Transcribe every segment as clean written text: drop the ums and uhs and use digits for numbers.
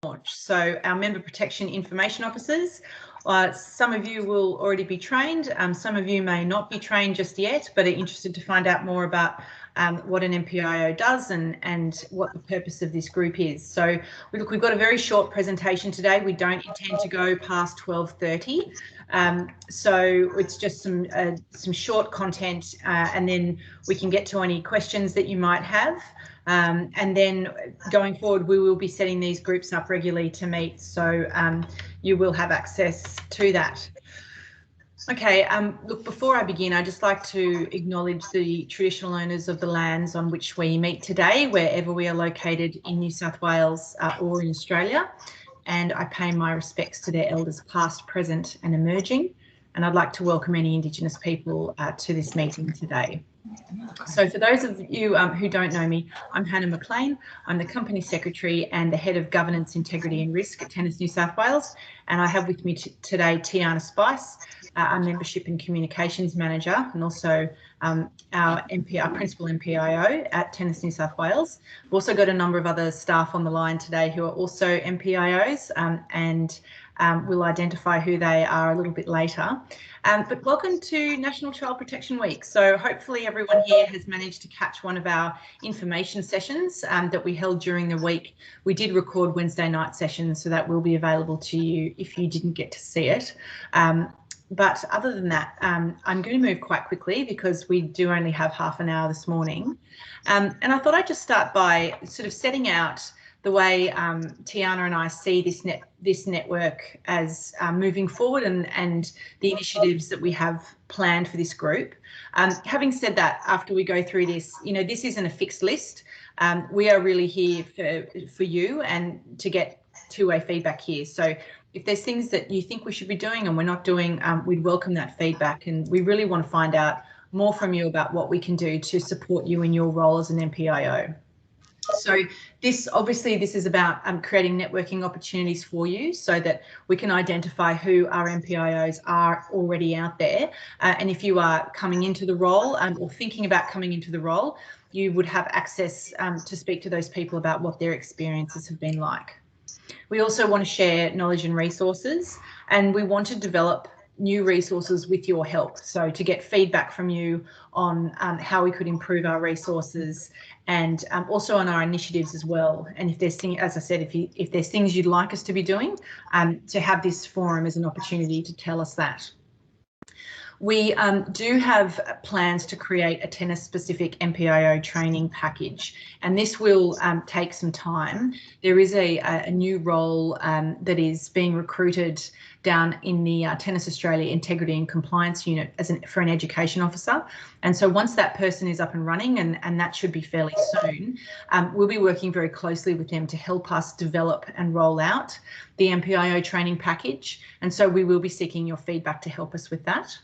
launch. So our member protection information officers, some of you will already be trained, some of you may not be trained just yet, but are interested to find out more about what an MPIO does and what the purpose of this group is. So we've got a very short presentation today. We don't intend to go past 12:30. So it's just some short content, and then we can get to any questions that you might have. And then going forward, we will be setting these groups up regularly to meet, so you will have access to that. Okay, look, before I begin, I'd just like to acknowledge the traditional owners of the lands on which we meet today, wherever we are located in New South Wales or in Australia. And I pay my respects to their elders past, present and emerging. And I'd like to welcome any Indigenous people to this meeting today. So for those of you who don't know me, I'm Hannah McLean. I'm the Company Secretary and the Head of Governance, Integrity and Risk at Tennis New South Wales. And I have with me today Tiana Spice, our Membership and Communications Manager, and also our Principal MPIO at Tennis New South Wales. We've also got a number of other staff on the line today who are also MPIOs, and we'll identify who they are a little bit later. But welcome to National Child Protection Week. So hopefully everyone here has managed to catch one of our information sessions that we held during the week. We did record Wednesday night sessions, so that will be available to you if you didn't get to see it. But other than that, I'm going to move quite quickly because we do only have half an hour this morning. And I thought I'd just start by sort of setting out the way Tiana and I see this network as moving forward and the initiatives that we have planned for this group. Having said that, after we go through this, this isn't a fixed list. We are really here for you and to get two-way feedback here. So if there's things that you think we should be doing and we're not doing, we'd welcome that feedback, and we really want to find out more from you about what we can do to support you in your role as an MPIO. So this is about creating networking opportunities for you so that we can identify who our MPIOs are already out there. And if you are coming into the role or thinking about coming into the role, you would have access to speak to those people about what their experiences have been like. We also want to share knowledge and resources, and we want to develop new resources with your help. So to get feedback from you on how we could improve our resources and also on our initiatives as well. And if there's things, as I said, if there's things you'd like us to be doing, to have this forum as an opportunity to tell us that. We do have plans to create a tennis-specific MPIO training package, and this will take some time. There is a new role that is being recruited down in the Tennis Australia Integrity and Compliance Unit for an education officer. And so once that person is up and running, and that should be fairly soon, we'll be working very closely with them to help us develop and roll out the MPIO training package. And so we will be seeking your feedback to help us with that.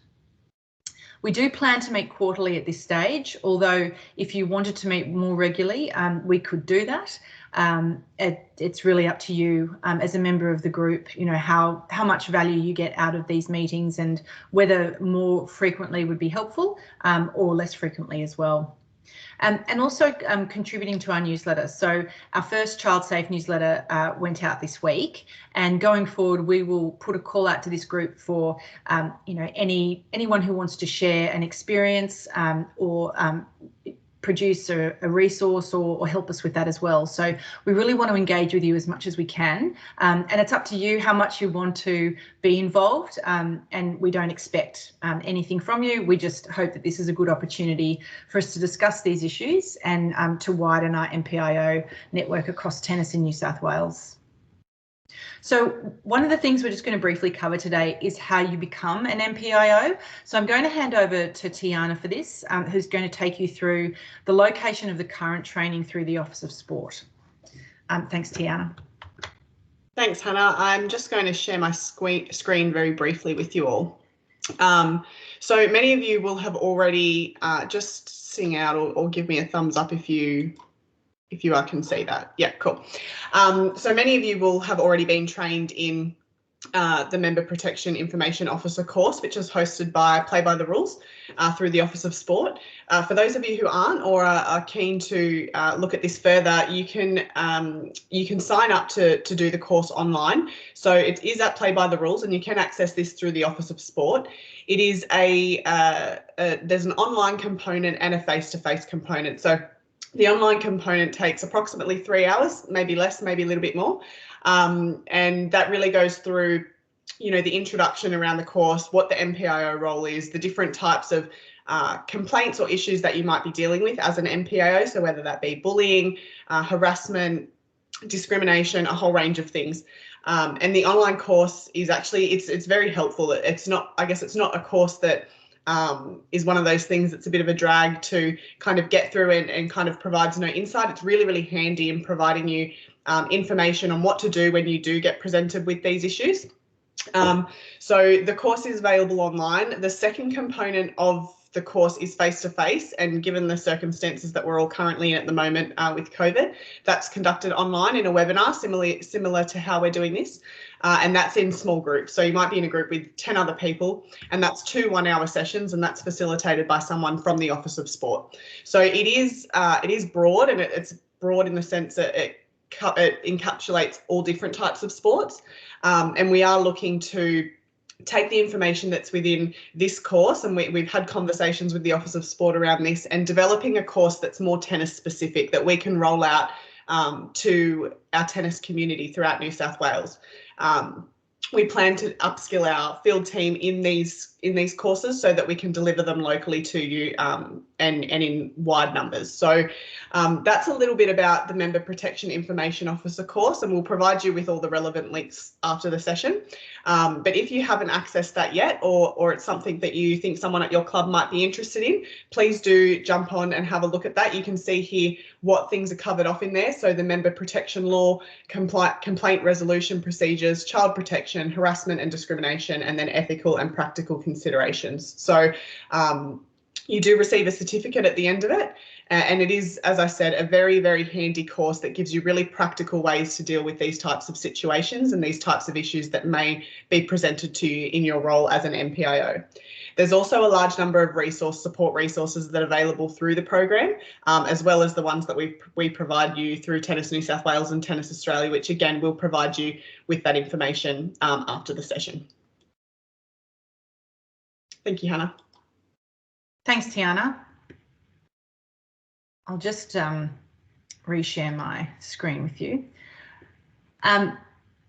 We do plan to meet quarterly at this stage, although if you wanted to meet more regularly, we could do that. It's really up to you as a member of the group, how much value you get out of these meetings and whether more frequently would be helpful or less frequently as well. And also contributing to our newsletter. So our first Child Safe newsletter went out this week, and going forward we will put a call out to this group for anyone who wants to share an experience or produce a resource or help us with that as well. So we really want to engage with you as much as we can, and it's up to you how much you want to be involved, and we don't expect anything from you. We just hope that this is a good opportunity for us to discuss these issues and to widen our MPIO network across tennis in New South Wales. So one of the things we're just going to briefly cover today is how you become an MPIO. So I'm going to hand over to Tiana for this, who's going to take you through the location of the current training through the Office of Sport. Thanks, Tiana. Thanks, Hannah. I'm just going to share my screen very briefly with you all. So many of you will have already just sing out or give me a thumbs up if you can see that. Yeah, cool. So many of you will have already been trained in the Member Protection Information Officer course, which is hosted by Play by the Rules through the Office of Sport. For those of you who aren't or are keen to look at this further, you can sign up to do the course online. So it is at Play by the Rules, and you can access this through the Office of Sport. It is there's an online component and a face-to-face component. So the online component takes approximately 3 hours, maybe less, maybe a little bit more. And that really goes through, the introduction around the course, what the MPIO role is, the different types of complaints or issues that you might be dealing with as an MPIO. So whether that be bullying, harassment, discrimination, a whole range of things. And the online course is actually, it's very helpful. It's not a course that is one of those things that's a bit of a drag to kind of get through and kind of provides no insight. It's really, really handy in providing you information on what to do when you do get presented with these issues. So the course is available online. The second component of the course is face-to-face, and given the circumstances that we're all currently in at the moment with COVID, that's conducted online in a webinar, similar to how we're doing this, and that's in small groups. So you might be in a group with 10 other people, and that's 2 one-hour sessions, and that's facilitated by someone from the Office of Sport. So it is broad, and it's broad in the sense that it encapsulates all different types of sports, and we are looking to take the information that's within this course, and we've had conversations with the Office of Sport around this, and developing a course that's more tennis specific that we can roll out to our tennis community throughout New South Wales. We plan to upskill our field team in these courses so that we can deliver them locally to you and in wide numbers. So that's a little bit about the Member Protection Information Officer course, and we'll provide you with all the relevant links after the session. But if you haven't accessed that yet, or it's something that you think someone at your club might be interested in, please do jump on and have a look at that. You can see here what things are covered off in there. So the member protection law, complaint resolution procedures, child protection, harassment and discrimination, and then ethical and practical considerations. So you do receive a certificate at the end of it. And it is, as I said, a very, very handy course that gives you really practical ways to deal with these types of situations and these types of issues that may be presented to you in your role as an MPIO. There's also a large number of support resources that are available through the program, as well as the ones that we provide you through Tennis New South Wales and Tennis Australia, which again will provide you with that information after the session. Thank you, Hannah. Thanks, Tiana. I'll just reshare my screen with you.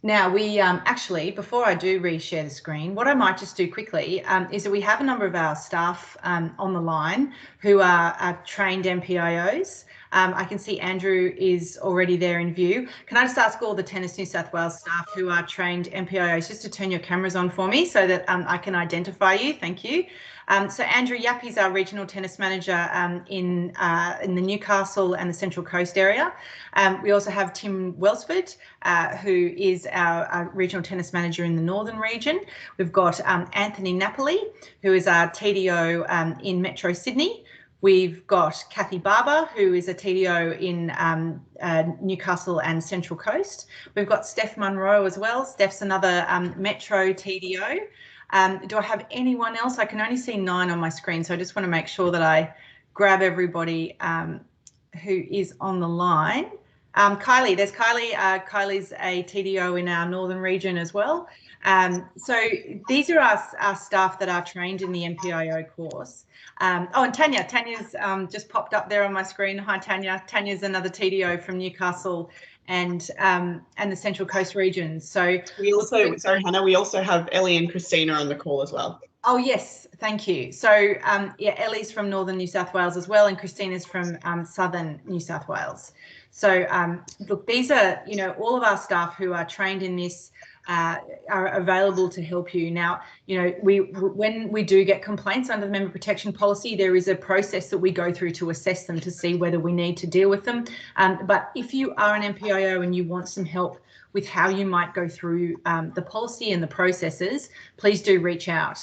Now we actually, before I do reshare the screen, what I might just do quickly is that we have a number of our staff on the line who are trained MPIOs. I can see Andrew is already there in view. Can I just ask all the Tennis New South Wales staff who are trained MPIOs just to turn your cameras on for me so that I can identify you? Thank you. So Andrew Yapp is our regional tennis manager in the Newcastle and the Central Coast area. We also have Tim Welsford, who is our regional tennis manager in the Northern region. We've got Anthony Napoli, who is our TDO in Metro Sydney. We've got Kathy Barber, who is a TDO in Newcastle and Central Coast. We've got Steph Munro as well. Steph's another Metro TDO. Do I have anyone else? I can only see 9 on my screen, so I just want to make sure that I grab everybody who is on the line. Kylie, there's Kylie. Kylie's a TDO in our Northern region as well. So these are our staff that are trained in the MPIO course. Oh, and Tanya. Tanya's just popped up there on my screen. Hi, Tanya. Tanya's another TDO from Newcastle and the Central Coast regions. So we also, sorry, Hannah, we also have Ellie and Christina on the call as well. Oh, yes, thank you. So yeah, Ellie's from Northern New South Wales as well, and Christina's from Southern New South Wales. So look, these are, all of our staff who are trained in this are available to help you. Now, when we do get complaints under the member protection policy, there is a process that we go through to assess them to see whether we need to deal with them. But if you are an MPIO and you want some help with how you might go through the policy and the processes, please do reach out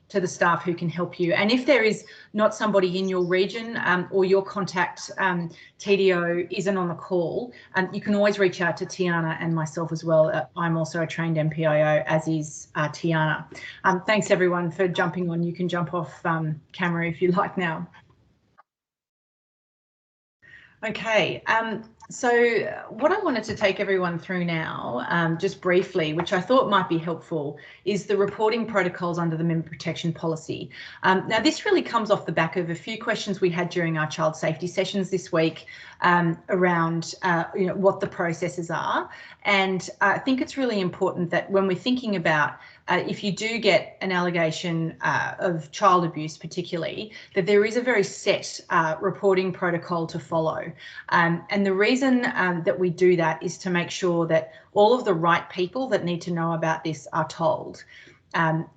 to the staff who can help you. And if there is not somebody in your region or your contact TDO isn't on the call, you can always reach out to Tiana and myself as well. I'm also a trained MPIO, as is Tiana. Thanks everyone for jumping on. You can jump off camera if you like now. Okay, so what I wanted to take everyone through now, just briefly, which I thought might be helpful, is the reporting protocols under the member protection policy. Now, this really comes off the back of a few questions we had during our child safety sessions this week around what the processes are. And I think it's really important that when we're thinking about if you do get an allegation of child abuse particularly, that there is a very set reporting protocol to follow. And the reason that we do that is to make sure that all of the right people that need to know about this are told.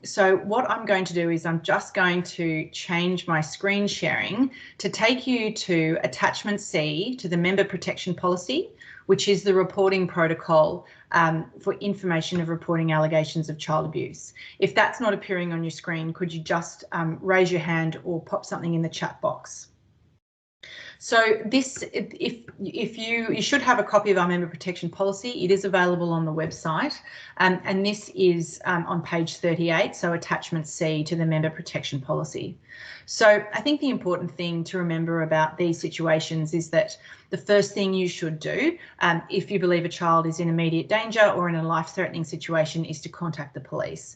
So what I'm going to do is I'm just going to change my screen sharing to take you to attachment C to the member protection policy, which is the reporting protocol for information of reporting allegations of child abuse. If that's not appearing on your screen, could you just raise your hand or pop something in the chat box? So this, if you should have a copy of our member protection policy, it is available on the website, and this is on page 38, so attachment C to the member protection policy. So I think the important thing to remember about these situations is that the first thing you should do if you believe a child is in immediate danger or in a life-threatening situation is to contact the police.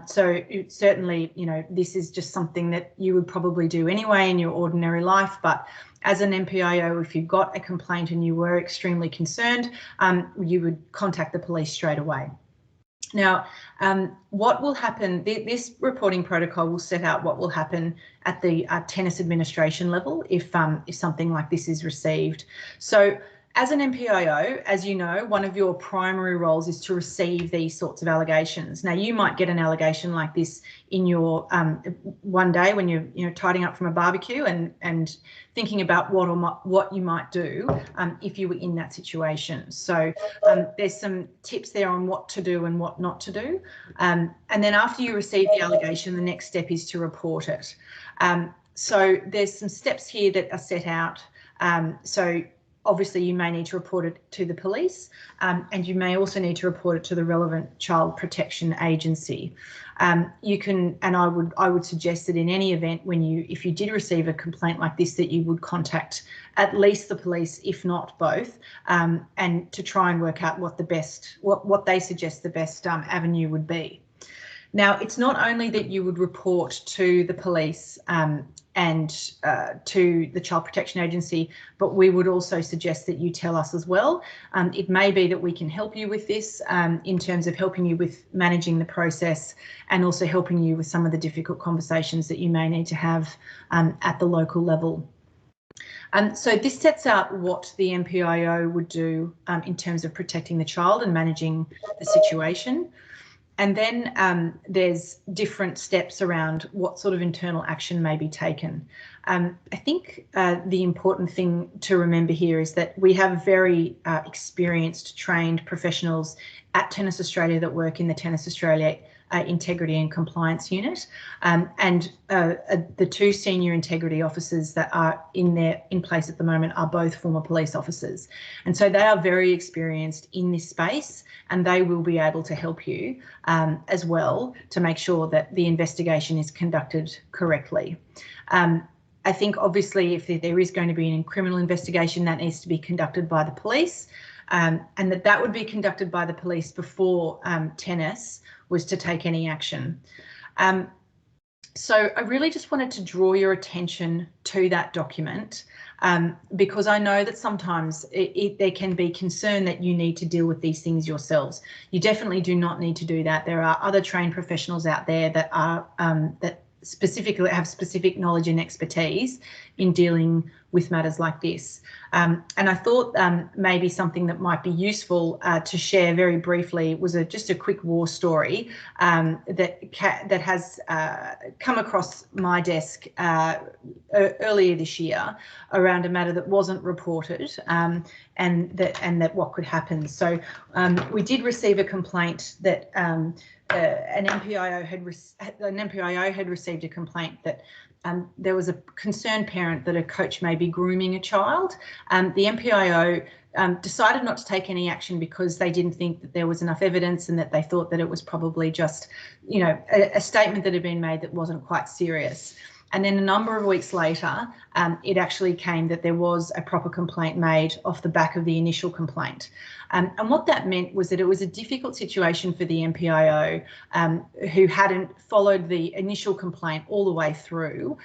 So certainly, this is just something that you would probably do anyway in your ordinary life, but as an MPIO, if you got a complaint and you were extremely concerned, you would contact the police straight away. Now, what will happen, this reporting protocol will set out what will happen at the tennis administration level if something like this is received. So as an MPIO, as you know, one of your primary roles is to receive these sorts of allegations. Now, you might get an allegation like this in your one day when you're tidying up from a barbecue and thinking about what you might do if you were in that situation. So there's some tips there on what to do and what not to do. And then after you receive the allegation, the next step is to report it. So there's some steps here that are set out. So obviously, you may need to report it to the police, and you may also need to report it to the relevant child protection agency. You can, and I would suggest that in any event, if you did receive a complaint like this, that you would contact at least the police, if not both, and to try and work out what they suggest the best avenue would be. Now, it's not only that you would report to the police and to the Child Protection Agency, but we would also suggest that you tell us as well. It may be that we can help you with this in terms of helping you with managing the process and also helping you with some of the difficult conversations that you may need to have at the local level. So this sets out what the MPIO would do in terms of protecting the child and managing the situation. And then there's different steps around what sort of internal action may be taken. I think the important thing to remember here is that we have very experienced, trained professionals at Tennis Australia that work in the Tennis Australia Integrity and Compliance Unit, and the two senior integrity officers that are in place at the moment are both former police officers, and so they are very experienced in this space, and they will be able to help you as well to make sure that the investigation is conducted correctly. I think obviously if there is going to be a criminal investigation, that needs to be conducted by the police, and that would be conducted by the police before tennis was to take any action. So I really just wanted to draw your attention to that document because I know that sometimes there can be concern that you need to deal with these things yourselves. You definitely do not need to do that. There are other trained professionals out there that are that specifically have specific knowledge and expertise in dealing with matters like this. And I thought maybe something that might be useful to share very briefly was just a quick war story that has come across my desk earlier this year around a matter that wasn't reported, and that what could happen. So we did receive a complaint that an MPIO had received a complaint that there was a concerned parent that a coach may be grooming a child. The MPIO decided not to take any action because they didn't think that there was enough evidence, and that they thought that it was probably just, you know, a statement that had been made that wasn't quite serious. And then a number of weeks later, it actually came that there was a proper complaint made off the back of the initial complaint. And what that meant was that it was a difficult situation for the MPIO, who hadn't followed the initial complaint all the way through,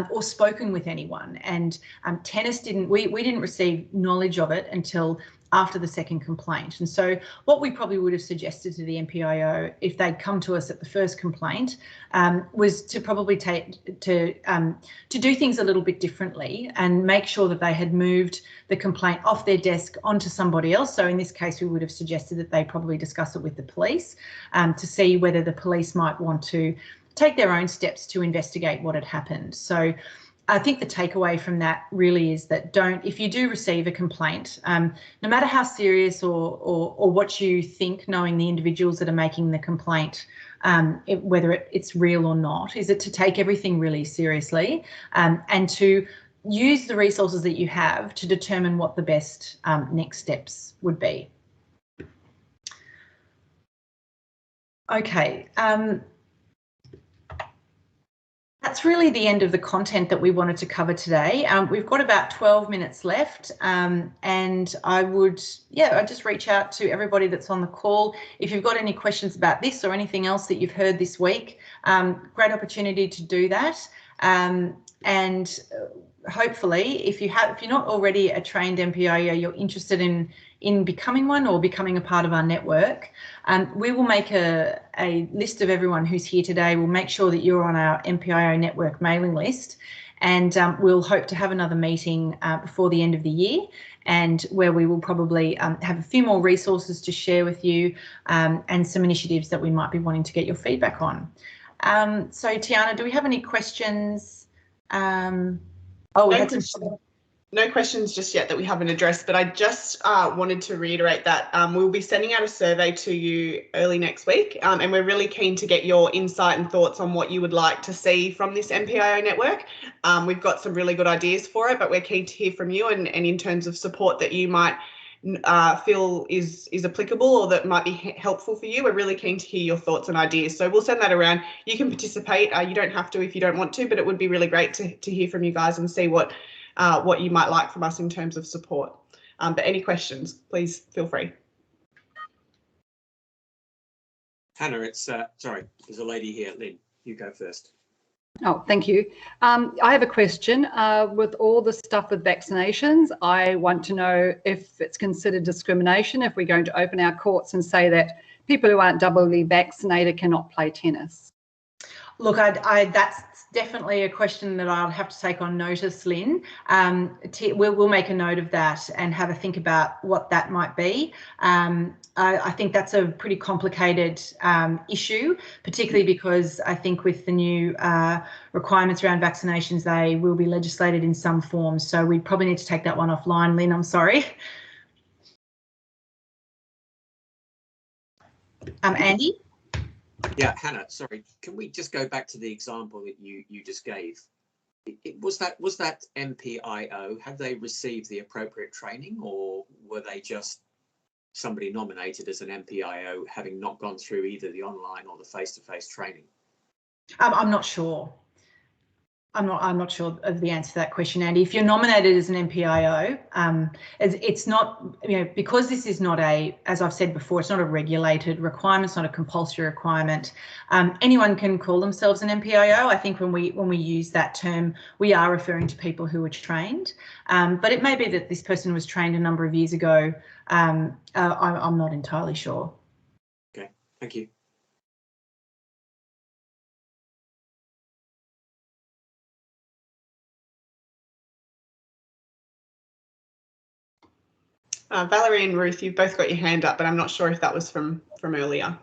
or spoken with anyone. And tennis we didn't receive knowledge of it until after the second complaint. And so what we probably would have suggested to the MPIO if they'd come to us at the first complaint was to probably to do things a little bit differently and make sure that they had moved the complaint off their desk onto somebody else. So in this case, we would have suggested that they probably discuss it with the police to see whether the police might want to take their own steps to investigate what had happened. So I think the takeaway from that really is that if you do receive a complaint, no matter how serious or what you think, knowing the individuals that are making the complaint, whether it's real or not, is it to take everything really seriously, and to use the resources that you have to determine what the best next steps would be. Okay. That's really the end of the content that we wanted to cover today. We've got about 12 minutes left, and I'd just reach out to everybody that's on the call. If you've got any questions about this or anything else that you've heard this week, great opportunity to do that. And hopefully, if you're not already a trained MPIO, you're interested in becoming one or becoming a part of our network, we will make a list of everyone who's here today. We'll make sure that you're on our MPIO network mailing list, and we'll hope to have another meeting before the end of the year, and where we will probably have a few more resources to share with you, and some initiatives that we might be wanting to get your feedback on. So Tiana, do we have any questions? No questions just yet that we haven't addressed, but I just wanted to reiterate that we'll be sending out a survey to you early next week, and we're really keen to get your insight and thoughts on what you would like to see from this MPIO network. We've got some really good ideas for it, but we're keen to hear from you, and in terms of support that you might feel is applicable or that might be helpful for you. We're really keen to hear your thoughts and ideas. So we'll send that around. You can participate. You don't have to if you don't want to, but it would be really great to hear from you guys and see what you might like from us in terms of support. But any questions, please feel free. Hannah, sorry, there's a lady here. Lynn, you go first. Oh, thank you. I have a question. With all the stuff with vaccinations, I want to know if it's considered discrimination if we're going to open our courts and say that people who aren't doubly vaccinated cannot play tennis. Look, that's definitely a question that I'll have to take on notice, Lynn. We'll make a note of that and have a think about what that might be. I think that's a pretty complicated issue, particularly because I think with the new requirements around vaccinations, they will be legislated in some form. So we probably need to take that one offline, Lynn, I'm sorry. Andy? Yeah, Hannah, sorry, can we just go back to the example that you just gave? Was that MPIO, had they received the appropriate training, or were they just somebody nominated as an MPIO having not gone through either the online or the face-to-face training? I'm not sure. I'm not sure of the answer to that question, Andy. If you're nominated as an MPIO, it's not, because this is not as I've said before, it's not a regulated requirement, it's not a compulsory requirement. Anyone can call themselves an MPIO. I think when we use that term, we are referring to people who are trained. But it may be that this person was trained a number of years ago. I'm not entirely sure. Okay, thank you. Valerie and Ruth, you've both got your hand up, but I'm not sure if that was from earlier.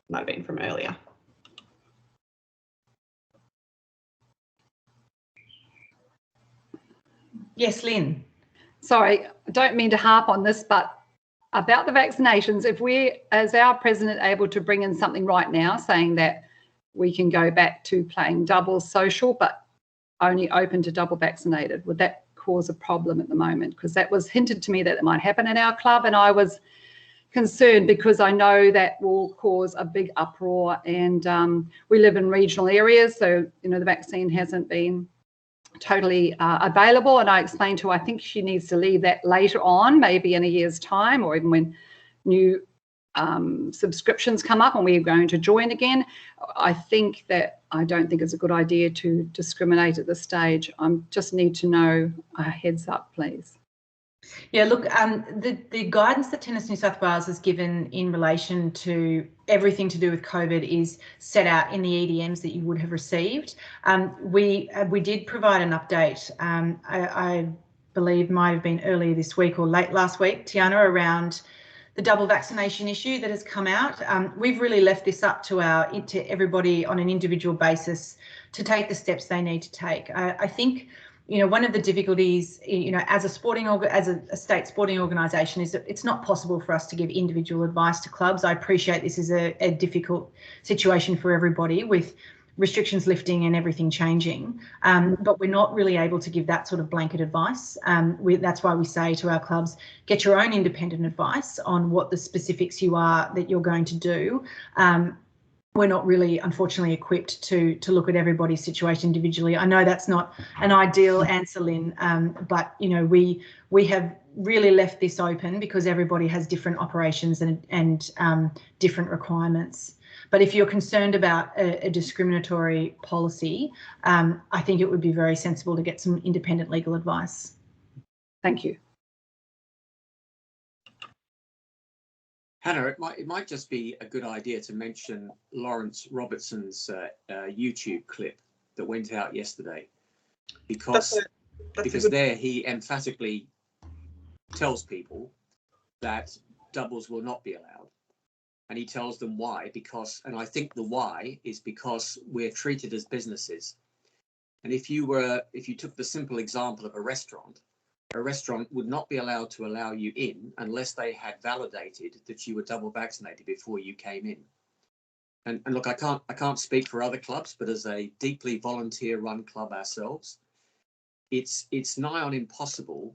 Might have been from earlier. Yes, Lynn. Sorry, I don't mean to harp on this, but about the vaccinations, if we, as our president, able to bring in something right now saying that we can go back to playing double social, but only open to double vaccinated, would that cause a problem at the moment? Because that was hinted to me that it might happen in our club, and I was concerned because I know that will cause a big uproar, and we live in regional areas, so the vaccine hasn't been totally available. And I explained to her I think she needs to leave that later on, maybe in a year's time, or even when new subscriptions come up and we're going to join again. I don't think it's a good idea to discriminate at this stage. I just need to know a heads up, please. Yeah, look, the guidance that Tennis New South Wales has given in relation to everything to do with COVID is set out in the EDMs that you would have received. We did provide an update, I believe might have been earlier this week or late last week, Tiana, around the double vaccination issue that has come out. We've really left this up to everybody on an individual basis to take the steps they need to take. I think one of the difficulties, as a state sporting organisation, is that it's not possible for us to give individual advice to clubs. I appreciate this is a difficult situation for everybody with restrictions lifting and everything changing, but we're not really able to give that sort of blanket advice. That's why we say to our clubs, get your own independent advice on what the specifics that you're going to do. We're not really, unfortunately, equipped to look at everybody's situation individually. I know that's not an ideal answer, Lynn, but we have really left this open because everybody has different operations and different requirements. But if you're concerned about a discriminatory policy, I think it would be very sensible to get some independent legal advice. Thank you. Hannah, it might just be a good idea to mention Lawrence Robertson's YouTube clip that went out yesterday, because there he emphatically tells people that doubles will not be allowed. And he tells them why, and I think the why is because we're treated as businesses. And if you took the simple example of a restaurant would not be allowed to allow you in unless they had validated that you were double vaccinated before you came in. And look, I can't speak for other clubs, but as a deeply volunteer-run club ourselves, it's nigh on impossible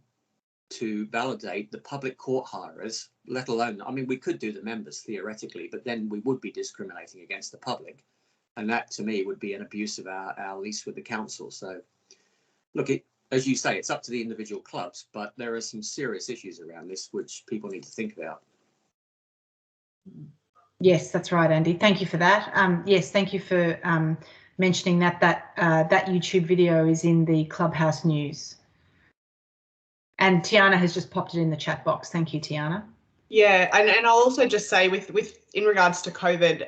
to validate the public court hirers, let alone, we could do the members theoretically, but then we would be discriminating against the public. And that to me would be an abuse of our lease with the council. So look, as you say, it's up to the individual clubs, but there are some serious issues around this which people need to think about. Yes, that's right, Andy. Thank you for that. Yes, thank you for mentioning that YouTube video is in the Clubhouse News. And Tiana has just popped it in the chat box. Thank you, Tiana. Yeah, and I'll also just say with in regards to COVID,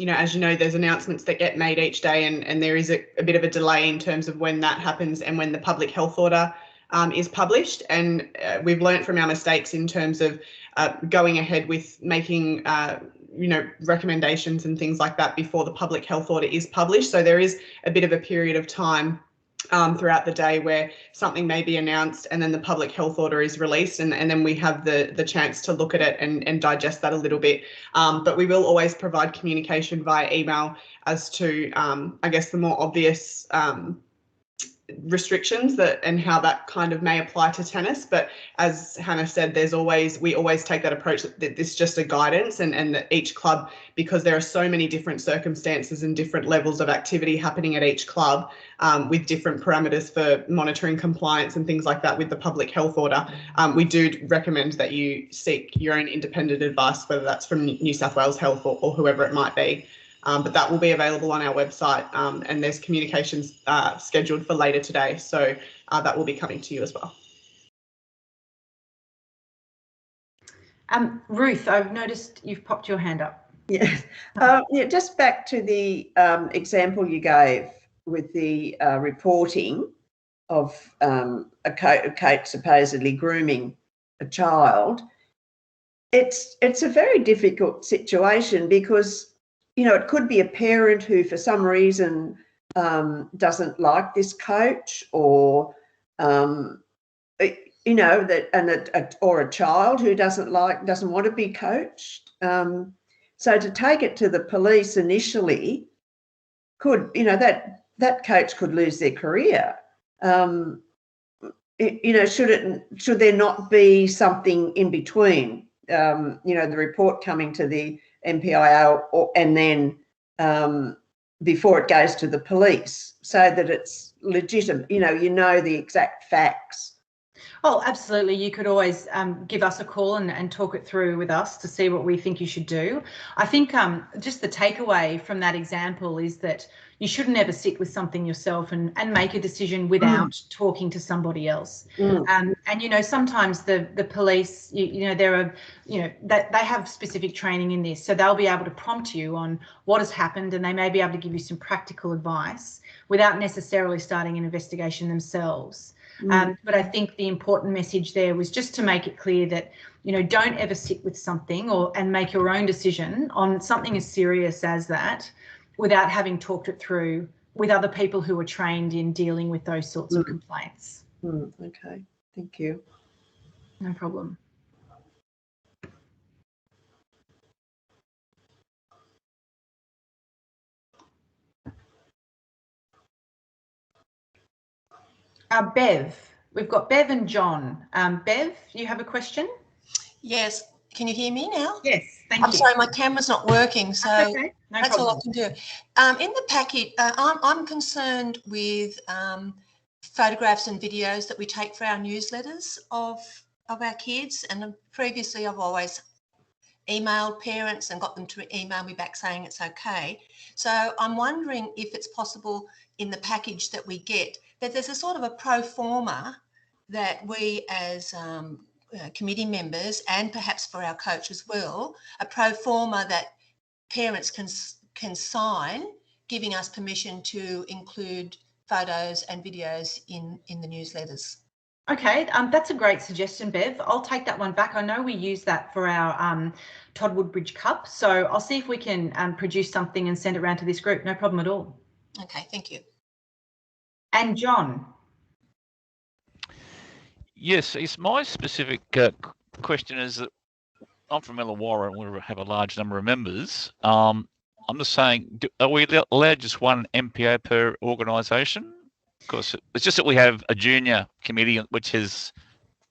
as you know, there's announcements that get made each day, and there is a bit of a delay in terms of when that happens and when the public health order is published. And we've learnt from our mistakes in terms of going ahead with making recommendations and things like that before the public health order is published. So there is a bit of a period of time throughout the day where something may be announced and then the public health order is released, and then we have the chance to look at it and digest that a little bit. But we will always provide communication via email as to, I guess, the more obvious restrictions and how that kind of may apply to tennis. But as Hannah said, we always take that approach that this is just a guidance, and that each club, because there are so many different circumstances and different levels of activity happening at each club, with different parameters for monitoring compliance and things like that with the public health order, we do recommend that you seek your own independent advice, whether that's from New South Wales Health or whoever it might be. But that will be available on our website, and there's communications scheduled for later today. So that will be coming to you as well. Ruth, I've noticed you've popped your hand up. Yes. Just back to the example you gave with the reporting. a coach supposedly grooming a child, it's a very difficult situation because, you know, it could be a parent who for some reason doesn't like this coach, or you know, that, or a child who doesn't want to be coached. So to take it to the police initially could, you know, that coach could lose their career. You know, should there not be something in between? You know, the report coming to the MPIO and then before it goes to the police, so that it's legitimate, you know the exact facts. Oh, absolutely. You could always give us a call and talk it through with us to see what we think you should do. I think just the takeaway from that example is that you shouldn't ever sit with something yourself and make a decision without talking to somebody else. And, you know, sometimes the police, you know, there are, you know, that they have specific training in this, so they'll be able to prompt you on what has happened, and they may be able to give you some practical advice without necessarily starting an investigation themselves. But I think the important message there was just to make it clear that, you know, don't ever sit with something and make your own decision on something as serious as that without having talked it through with other people who are trained in dealing with those sorts of complaints. Okay, thank you. No problem. Bev, we've got Bev and John. Bev, you have a question? Yes. Can you hear me now? Yes, thank you. I'm sorry, my camera's not working, so that's okay. No that's problem. all I can do. In the packet, I'm concerned with photographs and videos that we take for our newsletters of our kids, and previously I've always emailed parents and got them to email me back saying it's okay. So I'm wondering if it's possible in the package that we get that there's a sort of a pro forma that we as committee members, and perhaps for our coach as well, a pro forma that parents can sign, giving us permission to include photos and videos in the newsletters. Okay, that's a great suggestion, Bev. I'll take that one back. I know we use that for our Todd Woodbridge Cup, so I'll see if we can produce something and send it around to this group. No problem at all. Okay, thank you. And John. Yes, it's my specific question is that I'm from Illawarra and we have a large number of members. I'm just saying, are we allowed just one MPO per organisation? Because it's just that we have a junior committee which is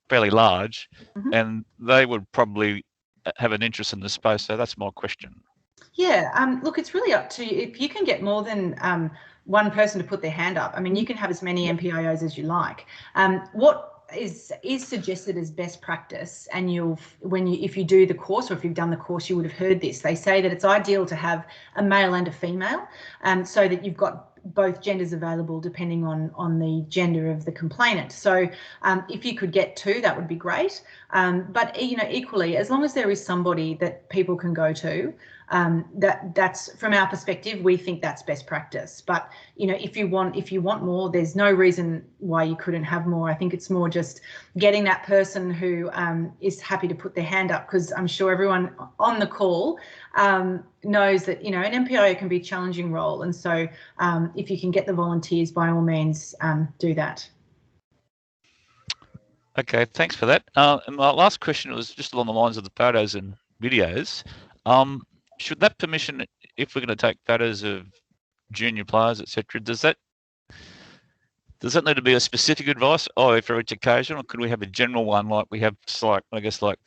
fairly large, and they would probably have an interest in the space. So that's my question. Yeah, look, it's really up to you. If you can get more than one person to put their hand up, I mean, you can have as many MPIOs as you like. What is suggested as best practice, and if you do the course, or if you've done the course, you would have heard this. They say that it's ideal to have a male and a female, so that you've got both genders available depending on the gender of the complainant. So if you could get two, that would be great. But you know, equally, as long as there is somebody that people can go to, that's from our perspective, we think that's best practice. But you know, if you want more, there's no reason why you couldn't have more. I think it's more just getting that person who is happy to put their hand up, because I'm sure everyone on the call knows that, you know, an MPIO can be a challenging role, and so if you can get the volunteers, by all means, do that. Okay, thanks for that. And my last question was just along the lines of the photos and videos. Should that permission, if we're going to take photos of junior players, etc., does that need to be a specific advice for each occasion, or could we have a general one like we have, like I guess like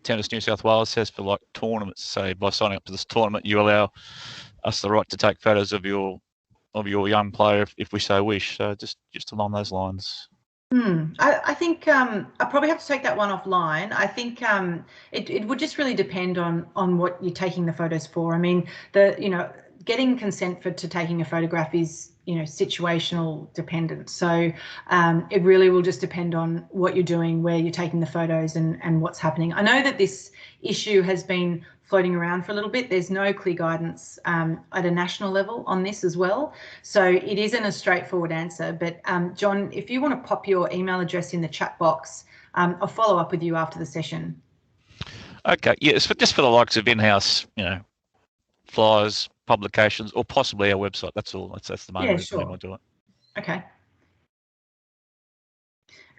Tennis New South Wales has for like tournaments? Say by signing up to this tournament, you allow us the right to take photos of your young player if we so wish. So just along those lines. I think I probably have to take that one offline. I think it would just really depend on what you're taking the photos for. I mean, getting consent to taking a photograph is, you know, situational dependent. So it really will just depend on what you're doing, where you're taking the photos, and what's happening. I know that this issue has been floating around for a little bit. There's no clear guidance at a national level on this as well. So it isn't a straightforward answer. But John, if you want to pop your email address in the chat box, I'll follow up with you after the session. Okay, yeah, it's just for the likes of in-house, flyers, publications, or possibly our website. That's all. That's the main reason we want to do it. Okay.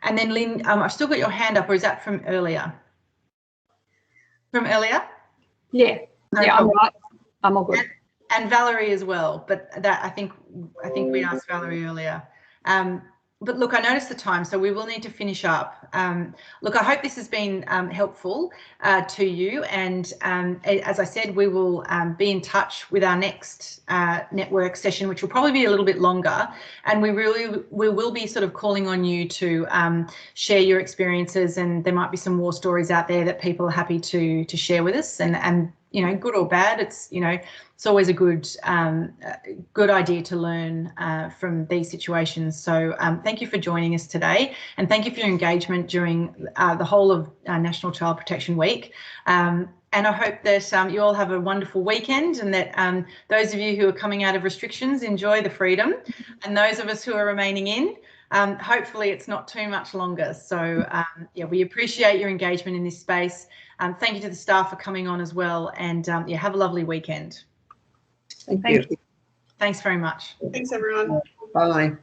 And then Lynn, I've still got your hand up, or is that from earlier? From earlier? Yeah. No yeah, problem. I'm right. I'm all good. And Valerie as well, but that I think we asked Valerie earlier. But look, I noticed the time, so we will need to finish up. Look, I hope this has been helpful to you. And as I said, we will be in touch with our next network session, which will probably be a little bit longer. And we will be sort of calling on you to share your experiences. And there might be some war stories out there that people are happy to share with us. And good or bad, it's always a good idea to learn from these situations. So thank you for joining us today, and thank you for your engagement during the whole of National Child Protection Week. And I hope that you all have a wonderful weekend, and that those of you who are coming out of restrictions enjoy the freedom, and those of us who are remaining in, hopefully it's not too much longer. So yeah, we appreciate your engagement in this space. Thank you to the staff for coming on as well, and yeah, have a lovely weekend. Thank you. Thanks very much. Thanks, everyone. Bye.